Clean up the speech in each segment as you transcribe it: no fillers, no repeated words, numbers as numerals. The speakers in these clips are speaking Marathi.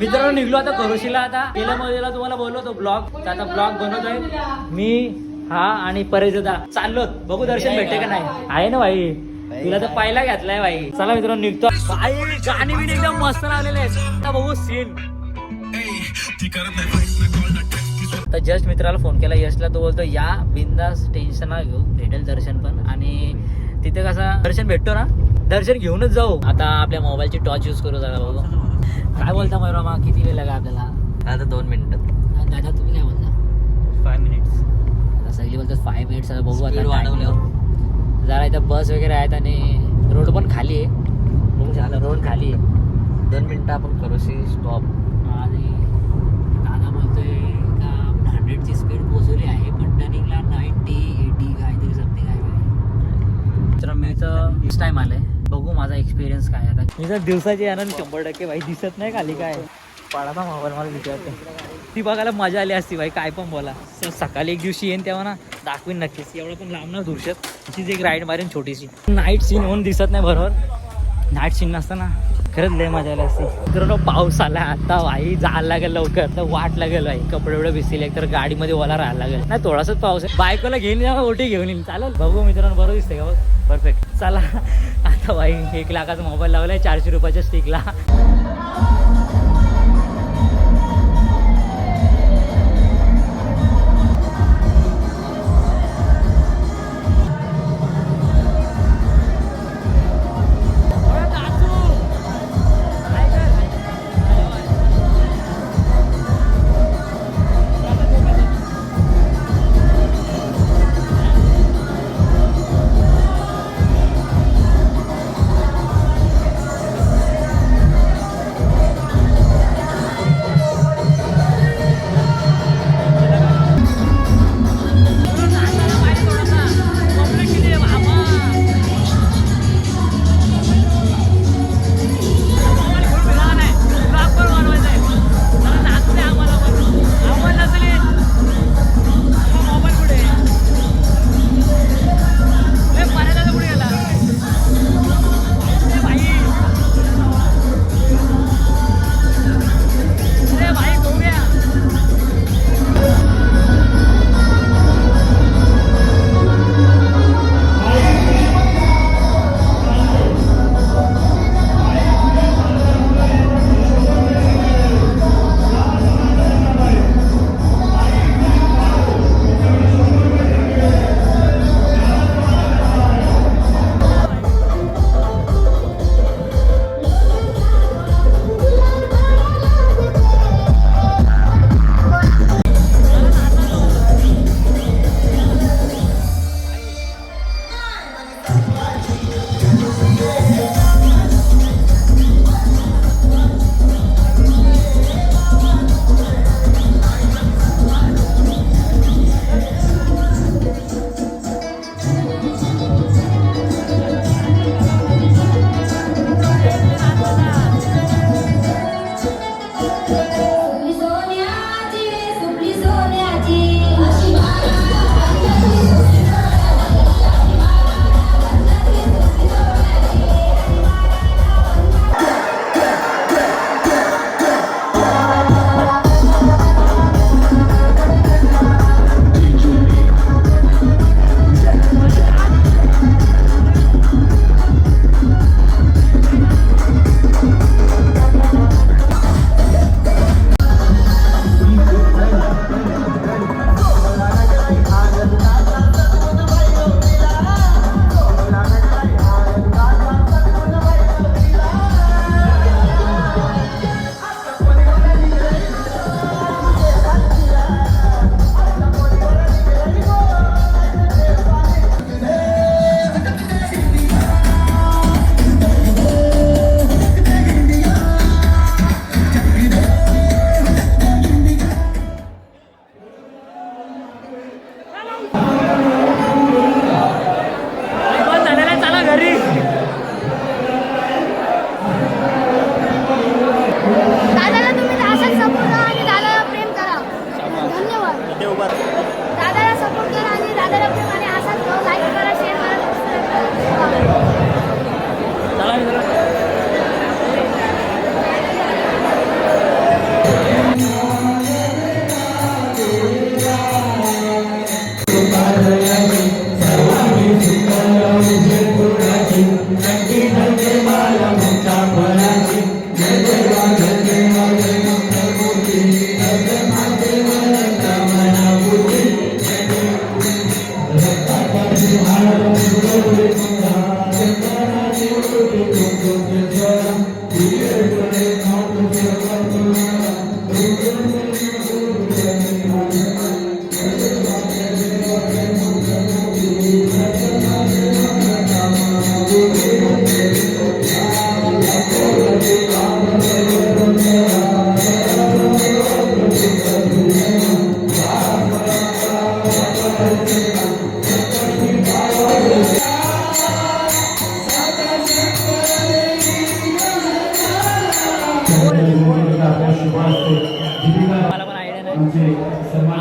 मित्रांनो निघलो आता करोशीला. आता गेल्या मध्ये तुम्हाला बोललो तो ब्लॉग, आता ब्लॉग बनवतोय मी हा आणि परेशदा चाललो. बघू दर्शन भेटते का नाही. आहे ना भाई, तुला तर पहिला घेतलाय भाई. चला मित्रांनो निघतो. भाई गाणी बिणी एकदम मस्त लावलेले आहेत. आता बघू सीन. तर जस्ट मित्राला फोन केला यशला, तो बोलतो या बिंदास, टेन्शन ना घेऊ, भेटेल दर्शन पण. आणि तिथे कसं दर्शन भेटतो ना, दर्शन घेऊनच जाऊ. आता आपल्या मोबाईलची टॉर्च यूज करू जरा बघू. काय बोलता मयुरमा, किती वेळ लागा आपल्याला? आता 2 मिनिटं. दादा तुम्ही काय बोलता? 5 मिनिट्स. आता सगळी बोलतात 5 मिनिट्स. बघू Speed आता वाढवल्यावर. जरा इथं बस वगैरे आहेत आणि रोड पण खाली आहे. बघू शकता रोड खाली आहे. 2 मिनिटं आपण करोशी स्टॉप. आणि दादा बोलतोय का आपण 100ची स्पीड पोहोचवली आहे, पण टर्निंगला 90, 80 काहीतरी समथिंग आहे. तर मी तर फर्स्ट टाइम आलंय. बघू माझा एक्सपिरियन्स काय आता. मी तर दिवसाची आनंद 100% भाई. दिसत नाही खाली काय पाडाचा मोबाईल मला विचारते. ती बघायला मजा आली असती भाई, काय पण बोला. सकाळी एक दिवशी येईन तेव्हा ना दाखवीन नक्कीच. एवढं पण लांब ना दुरशत. तिची एक राईड मारेन छोटीशी. नाईट सीन होऊन दिसत नाही बरोबर. नाईट सीन नसतं ना खरंच लय मजा आली असती. मित्रांनो पाऊस आला आता भाई, जायला लागेल लवकर. तर वाट लागेल भाई, कपडे एवढे भिजतील. एक तर गाडीमध्ये ओला राहायला लागेल. नाही थोडासाच पाऊस आहे. बायकोला घेऊन जा, ओटी घेऊन येईल. चालेल बघू मित्रांनो, बरं दिसतंय का बघ. परफेक्ट. चला आता भाई 1 लाखाचा मोबाईल लावलाय 400 रुपयाच्या स्टिकला.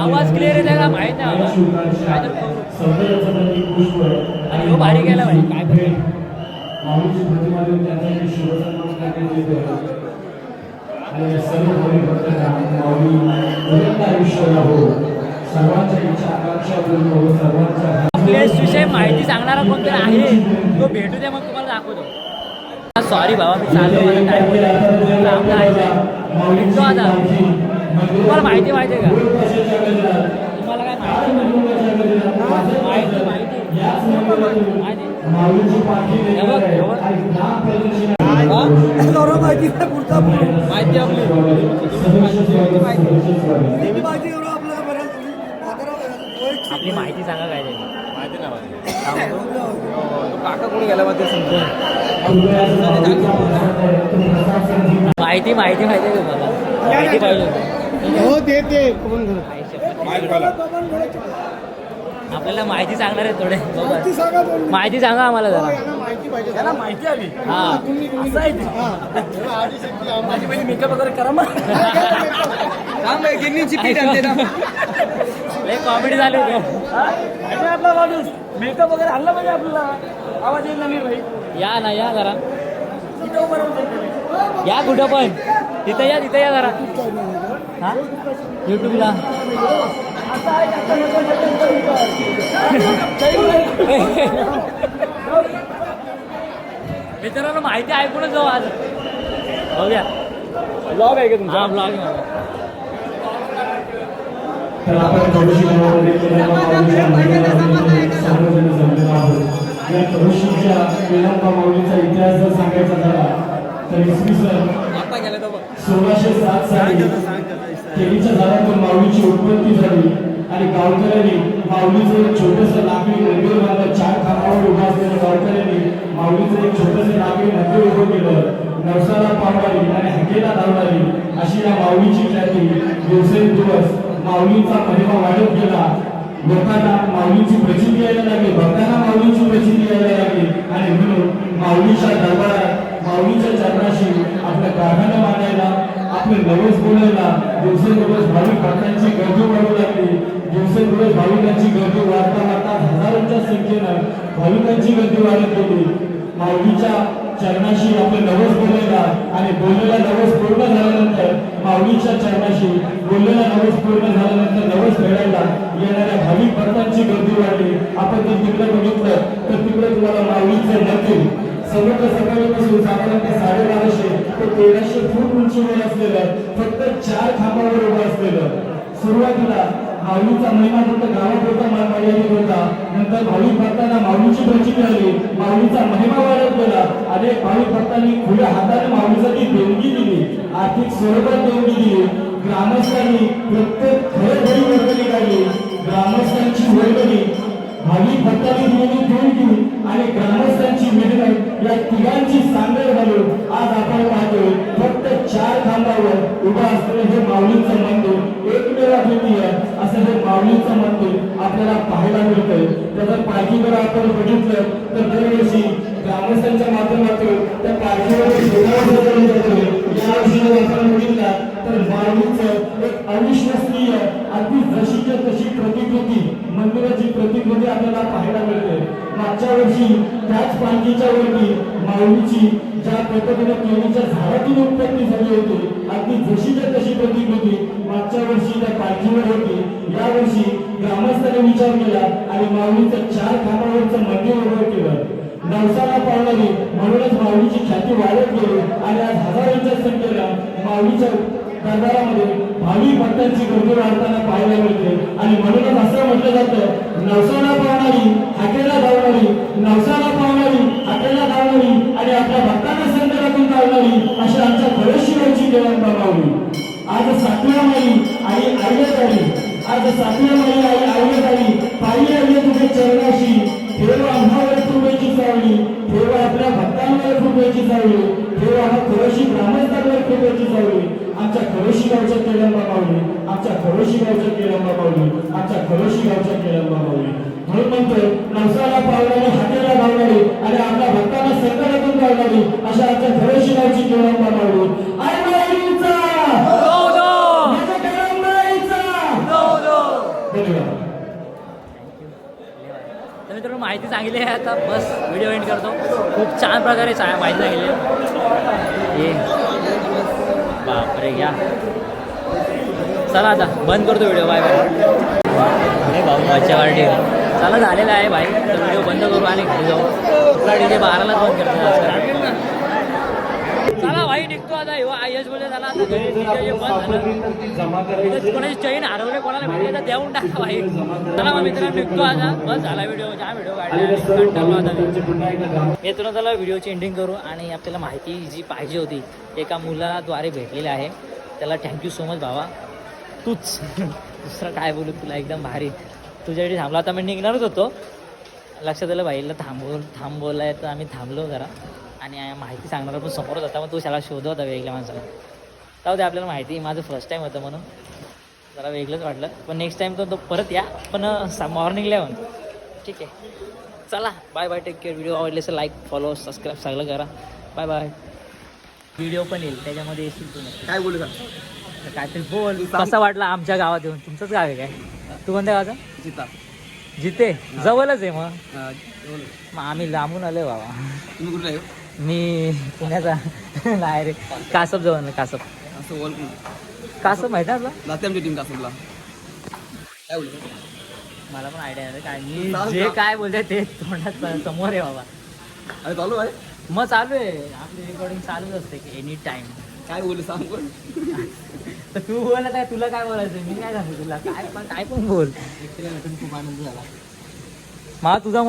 आवाज क्लिअर आहे त्याला माहित नाही आवाज काय तर करू. आणि हो भारी गेला भाई काय बघेल माऊलीची प्रतिमा देऊन त्यांचा मी शिवसन्मान करण्यात येतो आणि या सर्व भावी भक्तांना माऊली पर्यंत आयुष्य हो सर्वांच्या इच्छा आकांक्षा पूर्ण हो सर्वांच्या विषय माहिती सांगणारा कोणतरी आहे तो भेटू दे मग तुम्हाला दाखवतो. सॉरी बाबा मी चाललो मला टाइम लांब जायचं भेटतो आता. तुम्हाला माहिती आहे का तुम्हाला काय माहिती माऊलीची पालखी हे बघ, हे बघ. माहिती आपली आपली माहिती सांगा काय त्याची काका कुठे गेला माहिती समजून माहिती माहिती माहिती आहे तुम्हाला माहिती पाहिजे हो ते आपल्याला माहिती सांगणार आहे थोडे माहिती सांगा आम्हाला जरा माहिती आली हा माझी बहिणी मेकअप वगैरे करा मग कॉमेडी झाली होती आपला माणूस मेकअप वगैरे आणला पाहिजे आपल्याला आवाज येईल ना मी भाई या ना या जरा या कुठं पण तिथं या जरा हा युट्यूबला मित्रांनो माहिती ऐकूनच जाऊ आज बघूया ब्लॉग आहे का तुमचा हा ब्लॉग तर आपण थोडीशी गावामध्ये सर्वजण जमलेलो आहोत. या थोडीशीच्या वेलांबा माऊलीचा इतिहास जर सांगायचा झाला तर इसवी सन 1607 साली केळीच्या झाडातून माऊलीची उत्पत्ती झाली आणि गावकऱ्यांनी माऊलीचं एक छोटंसं लाकडी मंदिर बांधलं. 4 खांबावर उभं असलेल्या गावकऱ्यांनी माऊलीचं एक छोटंसं लाकडी मंदिर उभं केलं. नवसाला पावणारी आणि हाकेला धावणारी अशी या माऊलीची ख्याती दिवसेंदिवस माऊलीचा महिमा वाढत गेला. लोकांना माऊलीची प्रचिती यायला लागली, भक्तांना माऊलीची प्रचिती यायला लागली आणि म्हणून माऊलीच्या दरबारात माऊलीच्या चरणाशी आपलं प्राधान्य मानायला आपले नवस बोलायला दिवसेंदिवस भाविक भक्तांची गर्दी वाढू लागली. दिवसेंदिवस भाविकांची गर्दी वाढता वाढता हजारोंच्या संख्येनं भाविकांची गर्दी वाढत गेली. माऊलीच्या चरणाशी आपले नवस बोलायला आणि बोललेला नवस पूर्ण झाल्यानंतर माऊलीच्या चरणाशी बोललेला नवस पूर्ण झाल्यानंतर नवस फेडायला येणाऱ्या भाविक भक्तांची गर्दी वाढली. आपण जर तिकडे बघितलं तर तिकडे तुम्हाला माऊलीचं मंदिर समुद्र सकाळीपासून साधारण ते 1250 ते 1300 फूट उंचीवर असलेलं फक्त 4 खांबावर उभं असलेलं. सुरुवातीला माऊलीचा महिमा फक्त गावापुरता मर्यादित होता. नंतर भाविक भक्तांना माऊलीची प्रचिती आली, माऊलीचा महिमा वाढत गेला. अनेक भाविक भक्तांनी खुल्या हाताने माऊलीसाठी देणगी दिली, आर्थिक स्वरूपात देणगी दिली. ग्रामस्थांनी प्रत्येक घरोघरी वर्गणी काढली. ग्रामस्थांची वर्गणी, भाविक भक्तांनी दिलेली देणगी आणि ग्रामस्थांची मेहनत या तिघांची सांगड घालून आज आपण पाहतोय फक्त 4 खांबावर उभं असलेलं हे माऊलीचं मंदिर एकमेव अद्वितीय असं हे माऊलीचं मंदिर आपल्याला पाहायला मिळतंय. त्याचं पालखीकडे आपण बघितलं तर दरवर्षी ग्रामस्थांच्या माध्यमातून त्या पालखीवर यावर्षी जर आपण बघितला तर माऊलीचं एक अविश्वसनीय अगदी जशीच्या तशी प्रतिकृती मंदिराची प्रतिकृती आपल्याला पाहायला मिळते. मागच्या वर्षी त्याच पालखीच्या वरती माऊलीची ज्या पद्धतीने केळीच्या झाडातून उत्पत्ती झाली होती अगदी जशीच्या तशी प्रतिकृती मागच्या वर्षी त्या पालखीवर होती. यावर्षी ग्रामस्थांनी विचार केला आणि माऊलीचं 4 खांबावरचं मंदिर उभं केलं. नवसाला पावणारी म्हणूनच माऊलीची ख्याती वाढत गेली आणि आज हजारोंच्या संख्येनं माऊलीच्या दरबारामध्ये भाविक भक्तांची गर्दी वाढताना पाहायला मिळते. आणि म्हणूनच असं म्हटलं जातं नवसाला पावणारी हाकेला धावणारी, नवसाला पावणारी हाकेला धावणारी आणि आपल्या भक्तांना संकटातून काढणारी अशी आमच्या खरशिवाची केळंबा माऊली. आज 7व्या माई आई आईला आली, आज 7व्या माई आई आईला आली. पायी आली तुझे चरणाशी, ठेव आम्हावर कृपेची सावली, ठेव आपल्या भक्तांवर कृपेची सावली, ठेव आम्हा खरोशी ग्रामस्थांवर कृपेची सावली. आमच्या खरोशी गावच्या केळंबा माऊली, आमच्या खरोशी गावच्या केळंबा माऊली, आमच्या खरोशी गावच्या केळंबा माऊली. म्हणून म्हणतो नवसाला पावणारी हाकेला धावणारी आणि आपल्या भक्तांना संकटातून काढणारी अशा आमच्या खरोशी गावची केळंबा माऊली. आई माऊलीचा भरपूर माहिती सांगितली आहे. आता बस व्हिडिओ एंड करतो. खूप छान प्रकारे माहिती सांगितली आहे. बापरे या चला आता बंद करतो व्हिडिओ. Bye bye. अरे भाऊ मच्छा पार्टी चला झालेला आहे भाई. तर व्हिडिओ बंद करू आणि घरी जाऊ. आपला डीजे 12लाच बंद करतो. चला भाई निघतो आता. आयस बोलले झाला आता घरी DJ बंद झालं. कोणाची चैन हरवले कोणाला भेटले तर देऊन टाका भाई. चला मग मित्रांनो निघतो आता. बस झाला व्हिडिओ. ज्या व्हिडिओ काढला येतो त्याला व्हिडिओची एंडिंग करू. आणि आपल्याला माहिती जी पाहिजे होती एका मुलाद्वारे भेटलेली आहे. त्याला थँक्यू सो मच भावा. तूच दुसरं काय बोलू तुला. एकदम भारी. तुझ्यासाठी थांबला. आता मी निघणारच होतो. लक्षात आलं भाईला थांबवलाय तर आम्ही थांबलो जरा. आणि माहिती सांगणार पण समोरच होता. मग तो शाळा शोधत होता वेगळ्या माणसाला. त्यामुळे आपल्याला माहिती माझं फर्स्ट टाईम होतं म्हणून जरा वेगळंच वाटलं. पण नेक्स्ट टाईम तो परत या. पण मॉर्निंगला येऊन ठीक आहे. चला bye bye. Take care. Video आवडले तर लाईक फॉलो सबस्क्राईब सगळं करा. Bye bye. व्हिडिओ पण येईल त्याच्यामध्ये येशील तू. काय बोलू का काहीतरी बोल. कसा वाटला आमच्या गावात येऊन. तुमचंच गाव आहे काय. तू कोणत्या गावाचा. जिता जिते जवळच आहे. मग तुम्ही मग आम्ही लांबून आलोय बाबा. कुठला आहे मी पुण्याचा नाही रे. कासप जवळ. कासप असं बोल. कासप माहिती आहे तुला. जाते आमची टीम कासमला. काय बोलू मला पण आयडिया आहे काय. मी जे काय बोलते ते तोंडात समोर आहे बाबा. अरे चालू आहे. मग चालू आहे आपली रेकॉर्डिंग चालूच असते की एनी टाइम. काय बोलू सांग पण. तर तू बोलत आहे. तुला काय बोलायचं मी काय सांगू तुला. काय पण बोल. खूप आनंद झाला. मला तुझा